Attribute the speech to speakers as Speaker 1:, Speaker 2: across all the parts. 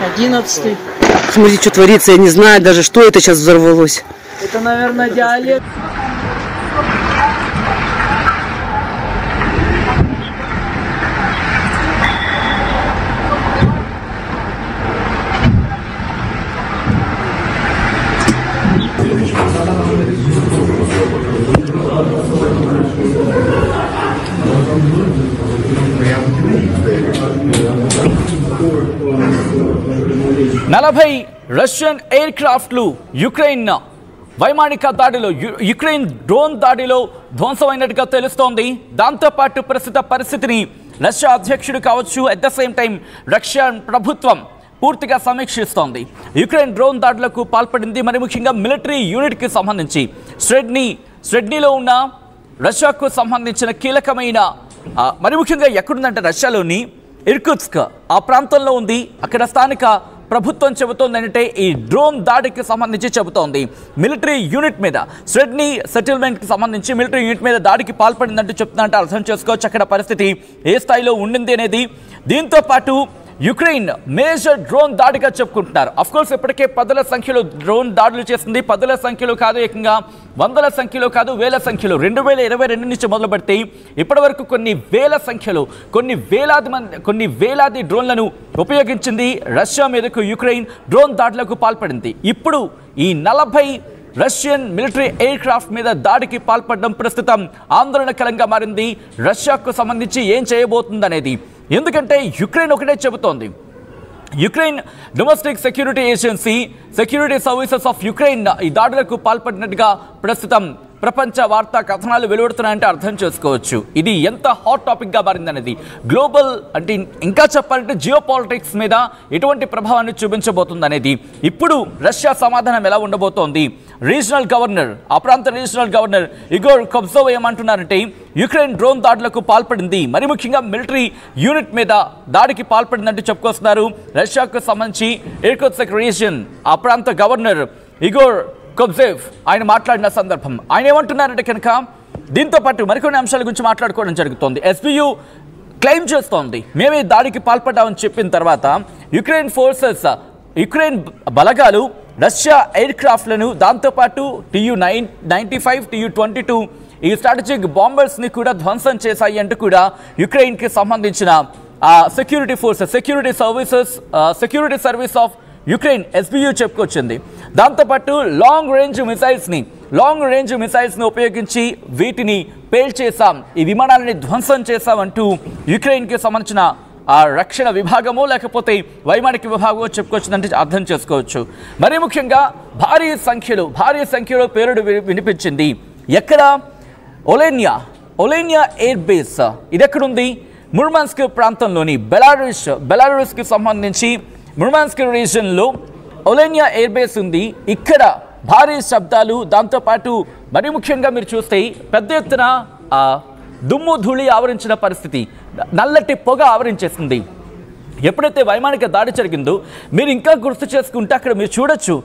Speaker 1: 11-й.
Speaker 2: Смотри, что творится, я не знаю даже, что это сейчас взорвалось.
Speaker 1: Это, наверное, диалект.
Speaker 3: నలభై Russian air క్రాఫ్ట్లు Ukraine వైమానిక దాడిలో యుక్రెయిన్ డ్రోన్ దాడిలో ధ్వంసమైనట్టుగా తెలుస్తోంది. దాంతోపాటు ప్రస్తుత పరిస్థితిని రష్యా అధ్యక్షుడు కావచ్చు, at the same time Russia ప్రభుత్వం పూర్తిగా సమీక్షిస్తోంది. యుక్రెయిన్ డ్రోన్ దాడులకు పాల్పడింది. మరి ముఖ్యంగా మిలిటరీ యూనిట్కి సంబంధించి స్రెడ్నీలో ఉన్న రష్యాకు సంబంధించిన కీలకమైన మరి ముఖ్యంగా ఎక్కడుందంటే రష్యాలోని ఇర్కుట్స్క్ ఆ ప్రాంతంలో ఉంది. అక్కడ స్థానిక ప్రభుత్వం చెబుతోంది అంటే ఈ డ్రోన్ దాడికి సంబంధించి చెబుతోంది. మిలిటరీ యూనిట్ మీద స్రెడ్నీ సెటిల్మెంట్కి సంబంధించి మిలిటరీ యూనిట్ మీద దాడికి పాల్పడిందంటూ చెప్తుందంటే అర్థం చేసుకోవచ్చు అక్కడ పరిస్థితి ఏ స్థాయిలో ఉండింది అనేది. దీంతో పాటు యుక్రెయిన్ మేజర్ డ్రోన్ దాడిగా చెప్పుకుంటున్నారు. అఫ్కోర్స్ ఇప్పటికే పదుల సంఖ్యలో డ్రోన్ దాడులు చేసింది. పదుల సంఖ్యలో కాదు, ఏకంగా వందల సంఖ్యలో కాదు, వేల సంఖ్యలో 2022 నుంచి మొదలు పెడితే ఇప్పటి వరకు కొన్ని వేలాది డ్రోన్లను ఉపయోగించింది. రష్యా మీదకు యుక్రెయిన్ డ్రోన్ దాడులకు పాల్పడింది. ఇప్పుడు ఈ 40 రష్యన్ మిలిటరీ ఎయిర్ క్రాఫ్ట్ మీద దాడికి పాల్పడడం ప్రస్తుతం ఆందోళనకరంగా మారింది. రష్యాకు సంబంధించి ఏం చేయబోతుంది అనేది. ఎందుకంటే యుక్రెయిన్ ఒకటే చెబుతోంది. Ukraine domestic security agency security services of Ukraine ఈ దాడులకు పాల్పడినట్టుగా ప్రస్తుతం ప్రపంచ వార్తా కథనాలు వెలువడుతున్నాయంటే అర్థం చేసుకోవచ్చు ఇది ఎంత హాట్ టాపిక్గా మారిందనేది. గ్లోబల్ అంటే ఇంకా చెప్పాలంటే జియో పాలిటిక్స్ మీద ఎటువంటి ప్రభావాన్ని చూపించబోతుంది అనేది. ఇప్పుడు రష్యా సమాధానం ఎలా ఉండబోతోంది? రీజనల్ గవర్నర్, ఆ ప్రాంత రీజనల్ గవర్నర్ ఇగోర్ కొబ్జోవ్ ఏమంటున్నారంటే యుక్రెయిన్ డ్రోన్ దాడులకు పాల్పడింది, మరి ముఖ్యంగా మిలిటరీ యూనిట్ మీద దాడికి పాల్పడిందంటూ చెప్పుకొస్తున్నారు. రష్యాకు సంబంధించి ఇర్కుట్స్క్ రీజియన్ ఆ ప్రాంత గవర్నర్ ఇగోర్ కొబ్జేవ్ ఆయన మాట్లాడిన సందర్భం ఆయన ఏమంటున్నారంటే కనుక దీంతో పాటు మరికొన్ని అంశాల గురించి మాట్లాడుకోవడం జరుగుతోంది. ఎస్బియు క్లెయిమ్ చేస్తోంది మేమే దాడికి పాల్పడ్డామని చెప్పిన తర్వాత యుక్రెయిన్ బలగాలు రష్యా ఎయిర్ క్రాఫ్ట్లను దాంతోపాటు TU-95 TU-22 ఈ స్ట్రాటజిక్ బాంబర్స్ని కూడా ధ్వంసం చేశాయి అంటూ కూడా యుక్రెయిన్కి సంబంధించిన సెక్యూరిటీ సర్వీస్ ఆఫ్ యుక్రెయిన్ ఎస్బియు చెప్పుకొచ్చింది. దాంతోపాటు లాంగ్ రేంజ్ మిసైల్స్ని ఉపయోగించి వీటిని పేల్చేశాం, ఈ విమానాలని ధ్వంసం చేశామంటూ యుక్రెయిన్కి సంబంధించిన ఆ రక్షణ విభాగమో లేకపోతే వైమానిక విభాగమో చెప్పుకొచ్చిందంటే అర్థం చేసుకోవచ్చు. మరీ ముఖ్యంగా భారీ సంఖ్యలో పేలుడు వినిపించింది. ఎక్కడ? ఒలేనియా ఎయిర్ బేస్. ఇది ఎక్కడుంది? ముర్మాన్స్క్ ప్రాంతంలోని బెలారూస్కి సంబంధించి ముర్మాన్స్క్ రీజియన్లో ఒలేనియా ఎయిర్ బేస్ ఉంది. ఇక్కడ భారీ శబ్దాలు, దాంతోపాటు మరి ముఖ్యంగా మీరు చూస్తే పెద్ద ఎత్తున దుమ్ము ధూళి ఆవరించిన పరిస్థితి, నల్లటి పొగ ఆవరించేసింది. ఎప్పుడైతే వైమానిక దాడి జరిగిందో మీరు ఇంకా గుర్తు చేసుకుంటే అక్కడ మీరు చూడొచ్చు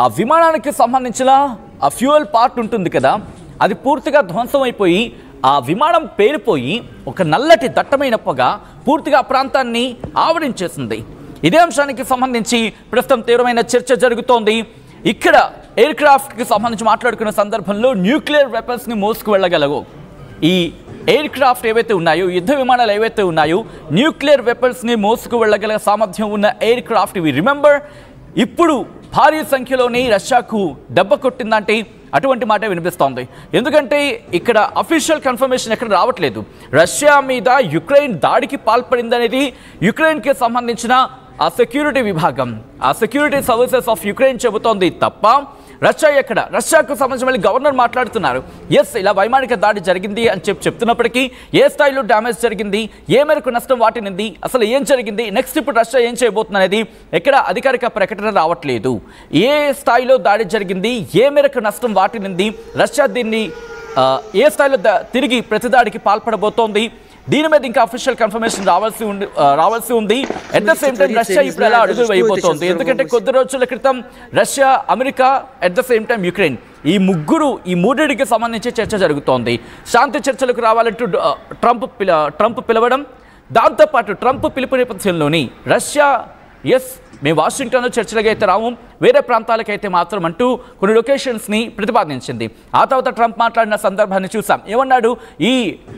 Speaker 3: ఆ విమానానికి సంబంధించిన ఆ ఫ్యూయల్ పార్ట్ ఉంటుంది కదా, అది పూర్తిగా ధ్వంసమైపోయి ఆ విమానం పేలిపోయి ఒక నల్లటి దట్టమైన పొగ పూర్తిగా ప్రాంతాన్ని ఆవరించేసింది. ఇదే అంశానికి సంబంధించి ప్రస్తుతం తీవ్రమైన చర్చ జరుగుతోంది. ఇక్కడ ఎయిర్ క్రాఫ్ట్కి సంబంధించి మాట్లాడుకున్న సందర్భంలో న్యూక్లియర్ వెపన్స్ని మోసుకు వెళ్ళగలవు ఈ ఎయిర్ క్రాఫ్ట్ ఏవైతే ఉన్నాయో, యుద్ధ విమానాలు ఏవైతే ఉన్నాయో, న్యూక్లియర్ వెపన్స్ని మోసుకు వెళ్ళగల సామర్థ్యం ఉన్న ఎయిర్ క్రాఫ్ట్ ఇవి. రిమెంబర్, ఇప్పుడు భారీ సంఖ్యలోని రష్యాకు దెబ్బ కొట్టిందంటే అటువంటి మాట వినిపిస్తోంది. ఎందుకంటే ఇక్కడ అఫీషియల్ కన్ఫర్మేషన్ ఎక్కడ రావట్లేదు. రష్యా మీద యుక్రెయిన్ దాడికి పాల్పడిందనేది యుక్రెయిన్కి సంబంధించిన ఆ సెక్యూరిటీ విభాగం, ఆ సెక్యూరిటీ సర్వీసెస్ ఆఫ్ యుక్రెయిన్ చెబుతోంది తప్ప రష్యా ఎక్కడ? రష్యాకు సంబంధించి మళ్ళీ గవర్నర్ మాట్లాడుతున్నారు. ఎస్, ఇలా వైమానిక దాడి జరిగింది అని చెప్తున్నప్పటికీ ఏ స్థాయిలో డ్యామేజ్ జరిగింది, ఏ మేరకు నష్టం వాటినింది, అసలు ఏం జరిగింది, నెక్స్ట్ ఇప్పుడు రష్యా ఏం చేయబోతుంది అనేది ఎక్కడ అధికారిక ప్రకటన రావట్లేదు. ఏ స్థాయిలో దాడి జరిగింది, ఏ మేరకు నష్టం వాటినింది, రష్యా దీన్ని ఏ స్థాయిలో తిరిగి ప్రతిదాడికి పాల్పడబోతోంది, దీని మీద ఇంకా అఫీషియల్ కన్ఫర్మేషన్ రావాల్సి ఉంది. At the same time Russia ఇప్పుడు ఎలా అడుగులు వేయబోతోంది? ఎందుకంటే కొద్ది రోజుల క్రితం Russia, America, at the same time Ukraine ఈ మూడింటికి సంబంధించి చర్చ జరుగుతోంది. శాంతి చర్చలకు రావాలంటూ ట్రంప్ పిలవడం, దాంతోపాటు ట్రంప్ పిలుపు నేపథ్యంలోని రష్యా ఎస్ మేము వాషింగ్టన్లో చర్చలకు అయితే రాము, వేరే ప్రాంతాలకైతే మాత్రం అంటూ కొన్ని లొకేషన్స్ని ప్రతిపాదించింది. ఆ తర్వాత ట్రంప్ మాట్లాడిన సందర్భాన్ని చూసాం. ఏమన్నాడు, ఈ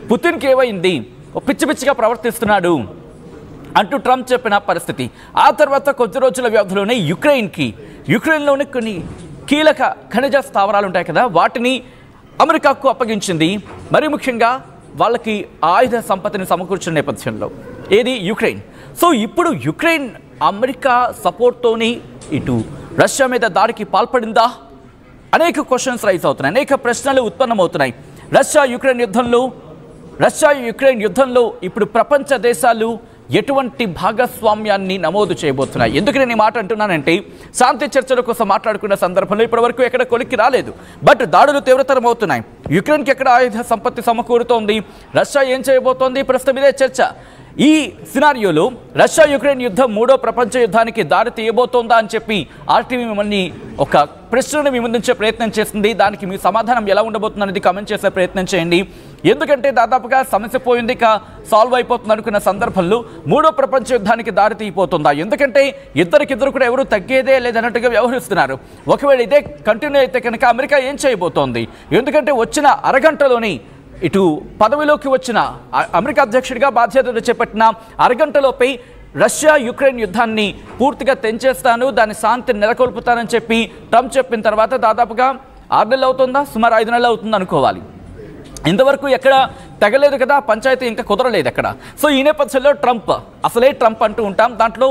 Speaker 3: పుతిన్కి ఏమైంది, పిచ్చి పిచ్చిగా ప్రవర్తిస్తున్నాడు అంటూ ట్రంప్ చెప్పిన పరిస్థితి. ఆ తర్వాత కొద్ది రోజుల వ్యవధిలోనే యుక్రెయిన్లోని కొన్ని కీలక ఖనిజ స్థావరాలు ఉంటాయి కదా, వాటిని అమెరికాకు అప్పగించింది. మరి ముఖ్యంగా వాళ్ళకి ఆయుధ సంపత్తిని సమకూర్చిన నేపథ్యంలో ఏది యుక్రెయిన్. సో ఇప్పుడు యుక్రెయిన్ అమెరికా సపోర్ట్తోని ఇటు రష్యా మీద దాడికి పాల్పడిందా? అనేక క్వశ్చన్స్ రైజ్ అవుతున్నాయి, అనేక ప్రశ్నలు ఉత్పన్నమవుతున్నాయి. రష్యా యుక్రెయిన్ యుద్ధంలో ఇప్పుడు ప్రపంచ దేశాలు ఎటువంటి భాగస్వామ్యాన్ని నమోదు చేయబోతున్నాయి? ఎందుకు నేను ఈ మాట అంటున్నానంటే, శాంతి చర్చల కోసం మాట్లాడుకున్న సందర్భంలో ఇప్పటివరకు ఎక్కడ కొలిక్కి రాలేదు. బట్ దాడులు తీవ్రతరం అవుతున్నాయి. యుక్రెయిన్కి ఎక్కడ ఆయుధ సంపత్తి సమకూరుతోంది, రష్యా ఏం చేయబోతోంది, ప్రస్తుతం ఇదే చర్చ. ఈ సినారియోలో రష్యా యుక్రెయిన్ యుద్ధం మూడో ప్రపంచ యుద్ధానికి దారి తీయబోతోందా అని చెప్పి ఆర్టీవీ మిమ్మల్ని ఒక ప్రశ్నను మీ ముందుంచే ప్రయత్నం చేస్తుంది. దానికి మీ సమాధానం ఎలా ఉండబోతుంది అనేది కామెంట్ చేసే ప్రయత్నం చేయండి. ఎందుకంటే దాదాపుగా సమస్య పోయింది, ఇక సాల్వ్ అయిపోతుంది అనుకున్న సందర్భంలో మూడో ప్రపంచ యుద్ధానికి దారి తీయబోతుందా? ఎందుకంటే ఇద్దరికిద్దరు కూడా ఎవరు తగ్గేదే లేదన్నట్టుగా వ్యవహరిస్తున్నారు. ఒకవేళ ఇదే కంటిన్యూ అయితే కనుక అమెరికా ఏం చేయబోతోంది? ఎందుకంటే వచ్చిన అరగంటలోని ఇటు పదవిలోకి వచ్చిన అమెరికా అధ్యక్షుడిగా బాధ్యతలు చేపట్టిన అరగంటలోపై రష్యా యుక్రెయిన్ యుద్ధాన్ని పూర్తిగా తెంచేస్తాను, దాని శాంతిని నెలకొల్పుతానని చెప్పి ట్రంప్ చెప్పిన తర్వాత దాదాపుగా 6 నెలలు అవుతుందా, సుమారు 5 నెలలు అవుతుంది అనుకోవాలి. ఇంతవరకు ఎక్కడ తెగలేదు కదా, పంచాయతీ ఇంకా కుదరలేదు ఎక్కడ. సో ఈ నేపథ్యంలో అసలే ట్రంప్ అంటూ ఉంటాం, దాంట్లో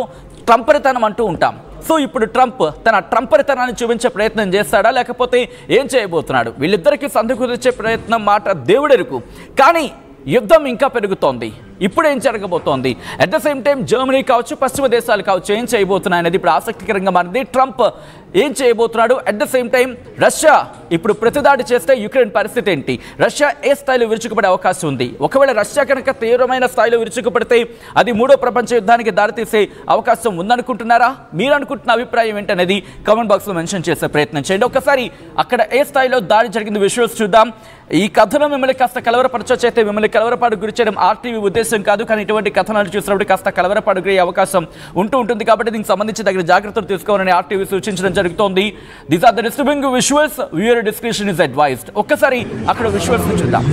Speaker 3: ట్రంపరితనం అంటూ ఉంటాం. సో ఇప్పుడు ట్రంప్ తన ట్రంపరితనాన్ని చూపించే ప్రయత్నం చేస్తాడా, లేకపోతే ఏం చేయబోతున్నాడు? వీళ్ళిద్దరికీ సంధి కుదిర్చే ప్రయత్నం మాట దేవుడెరుకు. కానీ యుద్ధం ఇంకా పెరుగుతోంది. ఇప్పుడు ఏం జరగబోతోంది? At the same time Germany కావచ్చు, పశ్చిమ దేశాలు కావచ్చు ఏం చేయబోతున్నాయి అనేది ఇప్పుడు ఆసక్తికరంగా మారింది. ట్రంప్ ఏం చేయబోతున్నాడు? At the same time Russia ఇప్పుడు ప్రతిదాడి చేస్తే యుక్రెయిన్ పరిస్థితి ఏంటి? రష్యా ఏ స్థాయిలో విరుచుకుపడే అవకాశం ఉంది? ఒకవేళ రష్యా కనుక తీవ్రమైన స్థాయిలో విరుచుకుపడితే అది మూడో ప్రపంచ యుద్ధానికి దారితీసే అవకాశం ఉందనుకుంటున్నారా? మీరు అనుకుంటున్న అభిప్రాయం ఏంటనేది కామెంట్ బాక్స్లో మెన్షన్ చేసే ప్రయత్నం చేయండి. ఒకసారి అక్కడ ఏ స్థాయిలో దాడి జరిగింది విజువల్స్ చూద్దాం. ఈ కథనం మిమ్మల్ని కాస్త కలవరపరచైతే మిమ్మల్ని కలవరపాటు గురి చేయడం ఆర్టీవీ ఉద్దేశం కాదు, కానీ ఇటువంటి కథనాలు చూసినప్పుడు కాస్త కలవరపాటు గురి అవకాశం ఉంటుంది. కాబట్టి దీనికి సంబంధించి తగిన జాగ్రత్తలు తీసుకోవాలని ఆర్టీవీ సూచించడం జరుగుతోంది. These are the disturbing visuals, viewer description is advised. ఒక్కసారి అక్కడ విజువల్స్ చూద్దాం.